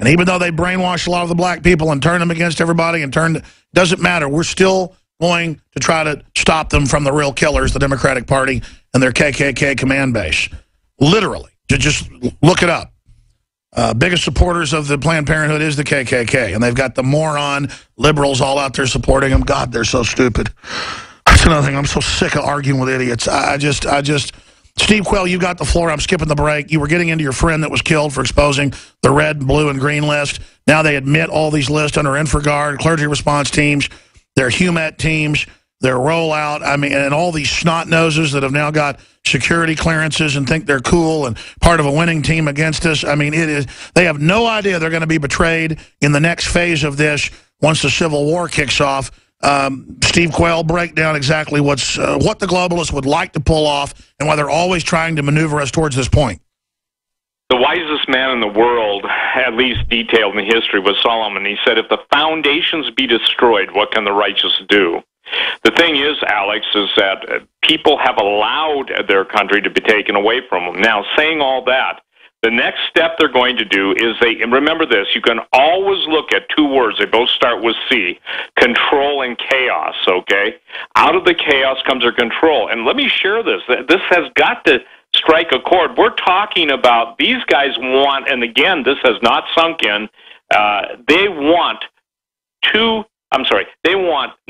And even though they brainwash a lot of the black people and turn them against everybody and doesn't matter. We're still going to try to stop them from the real killers, the Democratic Party and their KKK command base. Literally. Just look it up. Biggest supporters of the Planned Parenthood is the KKK, and they've got the moron liberals all out there supporting them. God, they're so stupid. That's another thing. I'm so sick of arguing with idiots. I just, Steve Quayle, you got the floor. I'm skipping the break. You were getting into your friend that was killed for exposing the red, blue, and green list. Now they admit all these lists under InfraGard, clergy response teams, their HUMET teams, their rollout. I mean, and all these snot noses that have now got security clearances and think they're cool and part of a winning team against us. I mean, they have no idea they're going to be betrayed in the next phase of this once the Civil War kicks off. Steve Quayle, break down exactly what the globalists would like to pull off and why they're always trying to maneuver us towards this point. The wisest man in the world, at least detailed in history, was Solomon. He said, if the foundations be destroyed, what can the righteous do? The thing is, Alex, is that people have allowed their country to be taken away from them. Now, saying all that, the next step they're going to do is and remember this, you can always look at two words, they both start with C, control and chaos, okay? Out of the chaos comes their control. And let me share this. This has got to strike a chord. We're talking about these guys want, and again, this has not sunk in, they want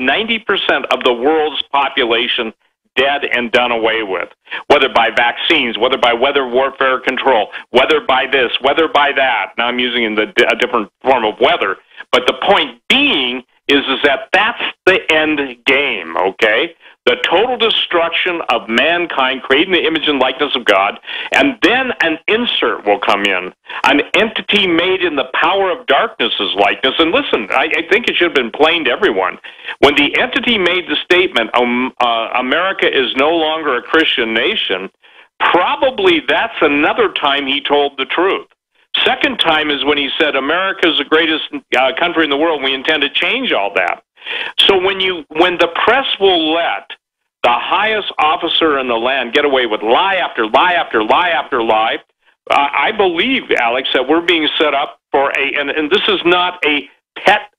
90% of the world's population dead and done away with, whether by vaccines, whether by weather warfare control, whether by this, whether by that. Now I'm using a different form of weather, but the point being is that that's the end game, okay? The total destruction of mankind, creating the image and likeness of God, and then an insert will come in, an entity made in the power of darkness's likeness. And listen, I think it should have been plain to everyone. When the entity made the statement, America is no longer a Christian nation, probably that's another time he told the truth. Second time is when he said, America is the greatest country in the world, and we intend to change all that. So when the press will let the highest officer in the land get away with lie after lie after lie after lie, I believe, Alex, that we're being set up for and this is not a pet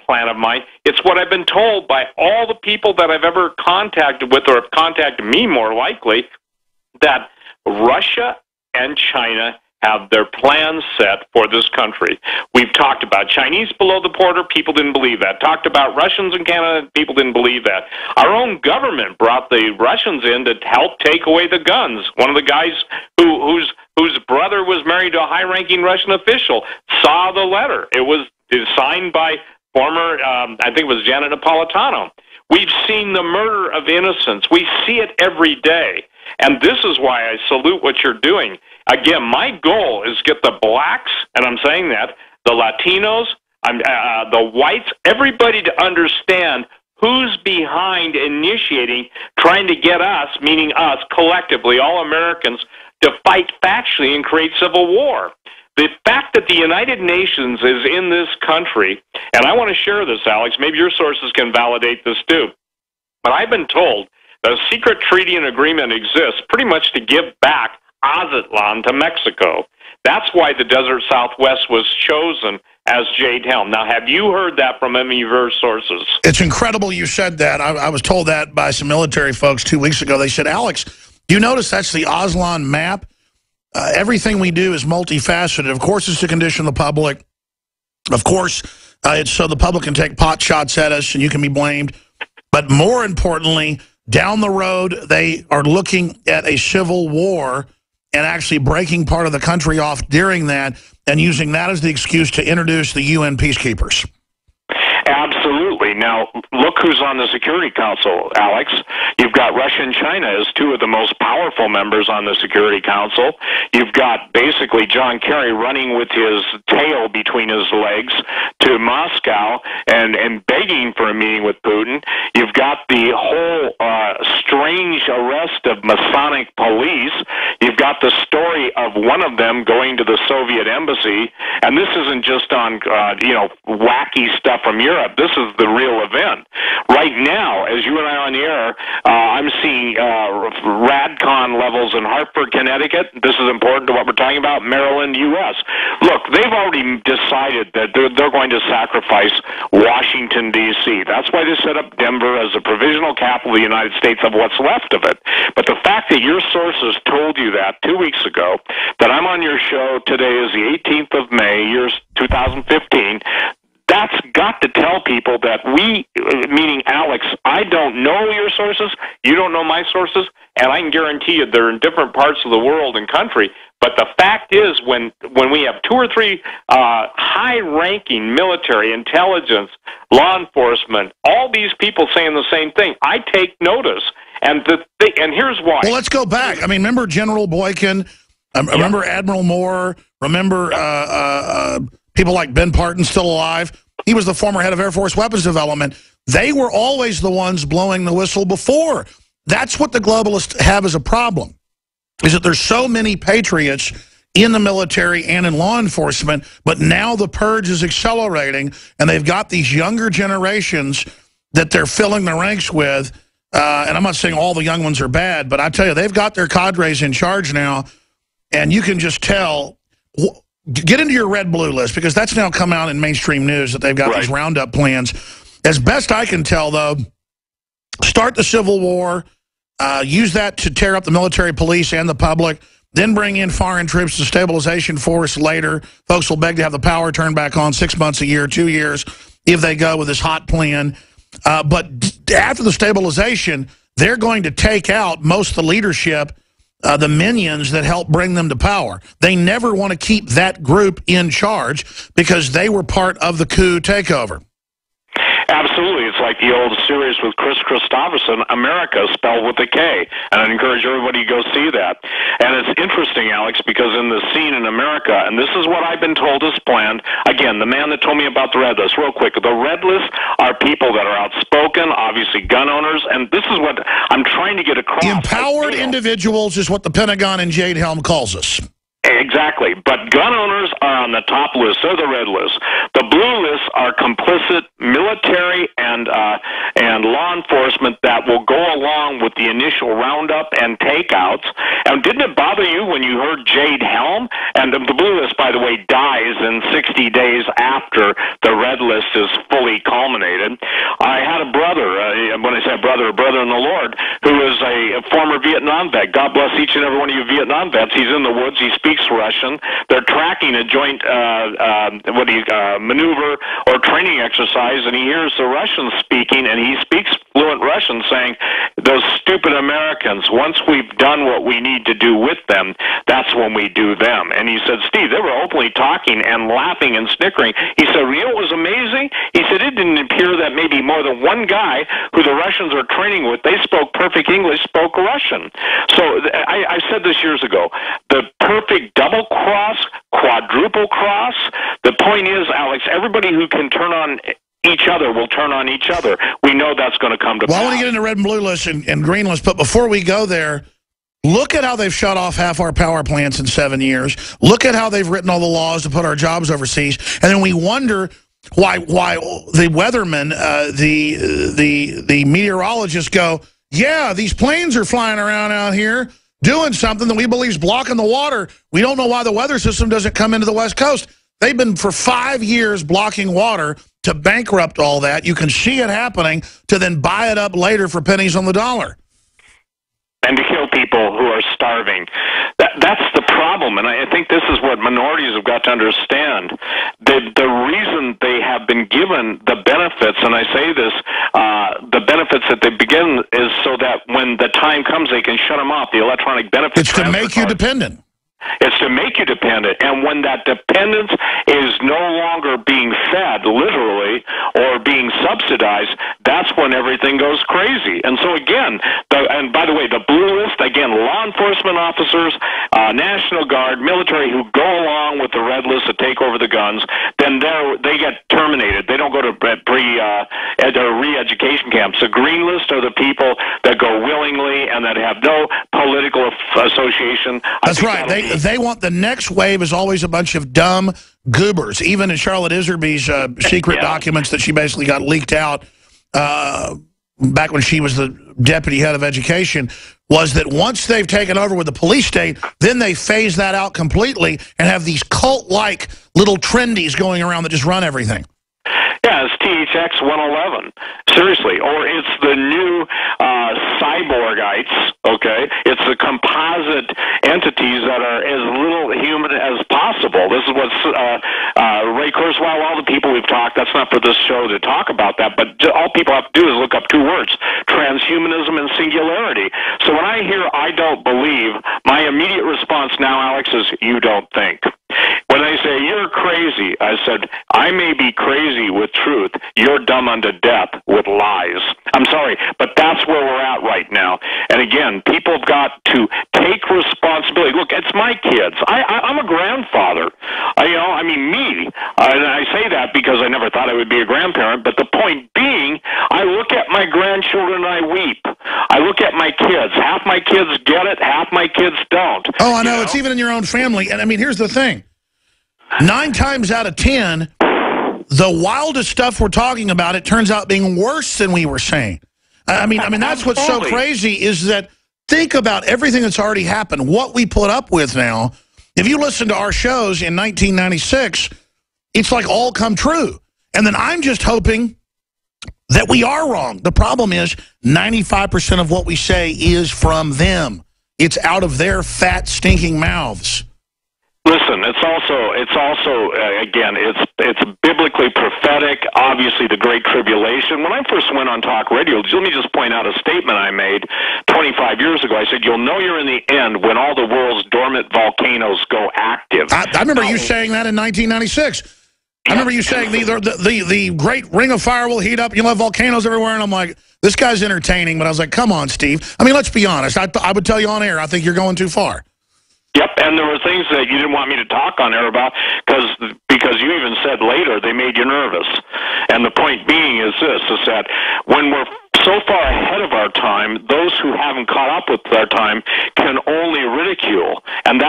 plan of mine. It's what I've been told by all the people that I've ever contacted with, or have contacted me more likely, that Russia and China have their plans set for this country. We've talked about Chinese below the border, people didn't believe that. Talked about Russians in Canada, people didn't believe that. Our own government brought the Russians in to help take away the guns. One of the guys whose brother was married to a high-ranking Russian official saw the letter. It was signed by former, I think it was Janet Napolitano. We've seen the murder of innocents. We see it every day. And this is why I salute what you're doing. Again, my goal is get the blacks, and I'm saying that, the Latinos, the whites, everybody to understand who's behind initiating, trying to get us, meaning us, collectively, all Americans, to fight factually and create civil war. The fact that the United Nations is in this country, and I want to share this, Alex, maybe your sources can validate this too, but I've been told that a secret treaty and agreement exists pretty much to give back Aztlan to Mexico. That's why the Desert Southwest was chosen as Jade Helm. Now, have you heard that from any of your sources? It's incredible you said that. I was told that by some military folks 2 weeks ago. They said, Alex, do you notice that's the Aztlan map? Everything we do is multifaceted. Of course, it's to condition the public. Of course, it's so the public can take pot shots at us and you can be blamed. But more importantly, down the road, they are looking at a civil war and actually breaking part of the country off during that and using that as the excuse to introduce the UN peacekeepers. Absolutely. Now, look who's on the Security Council, Alex. You've got Russia and China as two of the most powerful members on the Security Council. You've got basically John Kerry running with his tail between his legs to Moscow and begging for a meeting with Putin. You've got the whole string strange arrest of Masonic police. You've got the story of one of them going to the Soviet embassy, and this isn't just on wacky stuff from Europe. This is the real event. Right now, as you and I are on the air, I'm seeing RADCON levels in Hartford, Connecticut. This is important to what we're talking about. Maryland, U.S. Look, they've already decided that they're going to sacrifice Washington, D.C. That's why they set up Denver as the provisional capital of the United States of what's left of it. But the fact that your sources told you that 2 weeks ago, that I'm on your show today is the 18th of May, years 2015, that's got to tell people that we, meaning Alex, I don't know your sources, you don't know my sources, and I can guarantee you they're in different parts of the world and country. But the fact is, when we have 2 or 3 high-ranking military, intelligence, law enforcement, all these people saying the same thing, I take notice. And here's why. Well, let's go back. I mean, remember General Boykin? Remember Admiral Moore? Remember people like Ben Parton still alive? He was the former head of Air Force Weapons Development. They were always the ones blowing the whistle before. That's what the globalists have as a problem, is that there's so many patriots in the military and in law enforcement, but now the purge is accelerating, and they've got these younger generations that they're filling the ranks with. And I'm not saying all the young ones are bad, but I tell you, they've got their cadres in charge now, and you can just tell. Get into your red-blue list, because that's now come out in mainstream news that they've got these roundup plans. As best I can tell, though, start the Civil War, use that to tear up the military police and the public, then bring in foreign troops to stabilization force later. Folks will beg to have the power turned back on 6 months, a year, 2 years, if they go with this hot plan. But after the stabilization, they're going to take out most of the leadership, the minions that help bring them to power. They never want to keep that group in charge because they were part of the coup takeover. Absolutely. It's like the old series with Chris Christopherson, America, spelled with a K. And I'd encourage everybody to go see that. And it's interesting, Alex, because in the scene in America, and this is what I've been told is planned, again, the man that told me about the Red List, real quick, the Red List are people that are outspoken, obviously gun owners, and this is what I'm trying to get across. Empowered individuals is what the Pentagon and Jade Helm calls us. Exactly. But gun owners are on the top list. They're the red list. The blue lists are complicit military and law enforcement that will go along with the initial roundup and takeouts. And didn't it bother you when you heard Jade Helm? And the blue list, by the way, dies in 60 days after the red list is fully culminated. I had a brother, when I say brother, a brother in the Lord, who is a former Vietnam vet. God bless each and every one of you Vietnam vets. He's in the woods. He speaks Russian. They're tracking a joint maneuver or training exercise, and he hears the Russians speaking, and he speaks fluent Russian, saying, those stupid Americans, once we've done what we need to do with them, that's when we do them. And he said, Steve, they were openly talking and laughing and snickering. He said, you know what was amazing? He said, it didn't appear that maybe more than one guy who the Russians are training with, they spoke perfect English, spoke Russian. So I said this years ago, the perfect double cross, quadruple cross. The point is, Alex, everybody who can turn on each other will turn on each other. We know that's going to come to pass. Well, I want to get into red and blue list and green list, but before we go there, look at how they've shut off half our power plants in 7 years. Look at how they've written all the laws to put our jobs overseas. And then we wonder why the weathermen, the meteorologists go, yeah, these planes are flying around out here doing something that we believe is blocking the water. We don't know why the weather system doesn't come into the West Coast. They've been for 5 years blocking water to bankrupt all that. You can see it happening to then buy it up later for pennies on the dollar. And to kill people who are starving. That's the problem, and I think this is what minorities have got to understand. The reason they have been given the benefits, and I say this, the benefits that they begin is so that when the time comes, they can shut them off, the electronic benefits. It's to make you dependent. It's to make you dependent. And when that dependence is no longer being fed, literally, or being subsidized, that's when everything goes crazy. And so again, and by the way, the blue list, again, law enforcement officers, National Guard, military who go along with the red list to take over the guns. ones, then they get terminated. They don't go to re-education camps. The green list are the people that go willingly and that have no political association. That's right. They want the next wave is always a bunch of dumb goobers. Even in Charlotte Iserby's secret documents that she basically got leaked out back when she was the deputy head of education, was that once they've taken over with the police state, then they phase that out completely and have these cult-like little trendies going around that just run everything. Yeah, it's THX 111. Seriously. Or it's the new cyborgites, okay? It's the composite entities that are as little human as possible. This is what Ray Kurzweil, all the people we've talked, that's not for this show to talk about that, but all people have to do is look up two words, transhumanism and singularity. So when I hear I don't believe, my immediate response now, Alex, is you don't think. When they say, you're crazy, I said, I may be crazy with truth. You're dumb unto death with lies. I'm sorry, but that's where we're at right now. And again, people have got to take responsibility. Look, it's my kids. I'm a grandfather. Me. And I say that because I never thought I would be a grandparent, but the point being, I look at my grandchildren and I weep. I look at my kids. Half my kids get it, half my kids don't. Oh, I know. It's even in your own family. And I mean, here's the thing. 9 times out of 10, the wildest stuff we're talking about, it turns out being worse than we were saying. I mean, that's what's so crazy is that think about everything that's already happened, what we put up with now. If you listen to our shows in 1996, it's like all come true. And then I'm just hoping that we are wrong. The problem is 95% of what we say is from them. It's out of their fat, stinking mouths. Listen, it's also again, it's biblically prophetic. Obviously, the Great Tribulation. When I first went on talk radio, let me just point out a statement I made 25 years ago. I said, "You'll know you're in the end when all the world's dormant volcanoes go active." I remember you saying that in 1996. I remember you saying the Great Ring of Fire will heat up. You'll have volcanoes everywhere, and I'm like, this guy's entertaining. But I was like, come on, Steve. I mean, let's be honest. I would tell you on air, I think you're going too far. Yep, and there were things that you didn't want me to talk on air about because you even said later they made you nervous. And the point being is this, is that when we're so far ahead of our time, those who haven't caught up with our time can only ridicule, and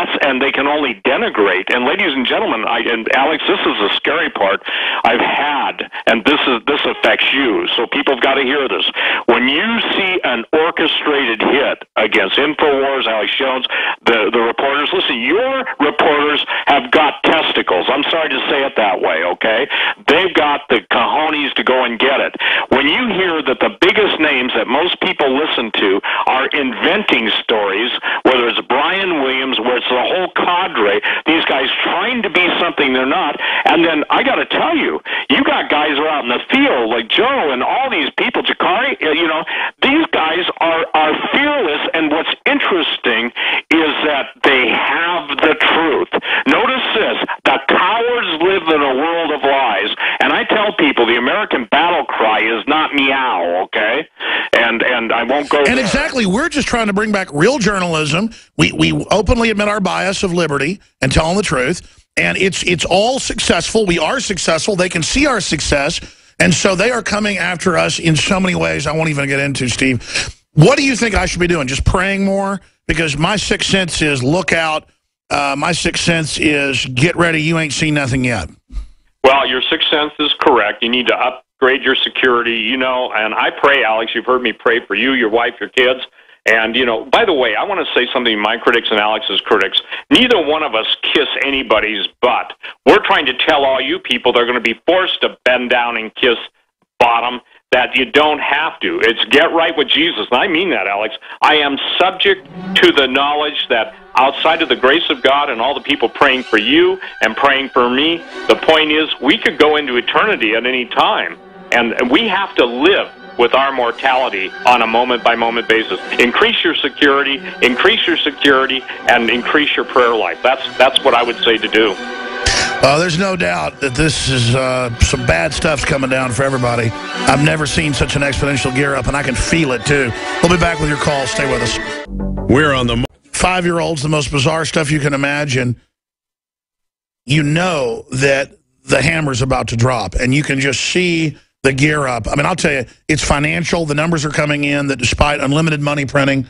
they can only denigrate. And ladies and gentlemen, and Alex, this is the scary part I've had, and this affects you. So people have got to hear this. When you see an orchestrated hit against InfoWars, Alex Jones, the reporters, listen, your reporters have got testicles. I'm sorry to say it that way, okay? They've got the cojones to go and get it. When you hear that the biggest names that most people listen to are inventing stories, whether it's Brian Williams, where it's the whole cadre, these guys trying to be something they're not. And then I got to tell you, you got guys who are out in the field like Joe and all these people, Jakari, these guys are fearless. And what's interesting is that they have the truth. Notice this, the cowards live in a world of lies. And I tell people the American battle cry is not meow, okay? And I won't go And there. exactly, we're just trying to bring back real journalism. We openly admit our bias of liberty and telling the truth. And it's all successful. We are successful. They can see our success. And so they are coming after us in so many ways I won't even get into, Steve. What do you think I should be doing? Just praying more? Because my sixth sense is look out. My sixth sense is get ready. You ain't seen nothing yet. Well, your sixth sense is correct. You need to upgrade your security, and I pray, Alex, you've heard me pray for you, your wife, your kids. And, by the way, I want to say something to my critics and Alex's critics. Neither one of us kiss anybody's butt. We're trying to tell all you people they're going to be forced to bend down and kiss bottom, that you don't have to. It's get right with Jesus. And I mean that, Alex. I am subject to the knowledge that outside of the grace of God and all the people praying for you and praying for me, the point is we could go into eternity at any time. And we have to live with our mortality on a moment-by-moment basis. Increase your security, and increase your prayer life. That's what I would say to do. There's no doubt that this is some bad stuff's coming down for everybody. I've never seen such an exponential gear up, and I can feel it, too. We'll be back with your call. Stay with us. We're on the... 5-year-olds, the most bizarre stuff you can imagine. You know that the hammer's about to drop, and you can just see the gear up. I mean, I'll tell you, it's financial. The numbers are coming in that despite unlimited money printing,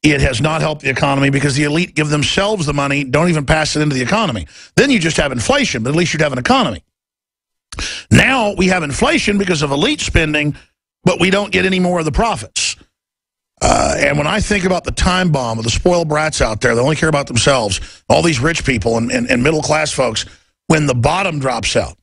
it has not helped the economy because the elite give themselves the money, don't even pass it into the economy. Then you just have inflation, but at least you'd have an economy. Now we have inflation because of elite spending, but we don't get any more of the profits. And when I think about the time bomb of the spoiled brats out there that only care about themselves, all these rich people and middle-class folks, when the bottom drops out,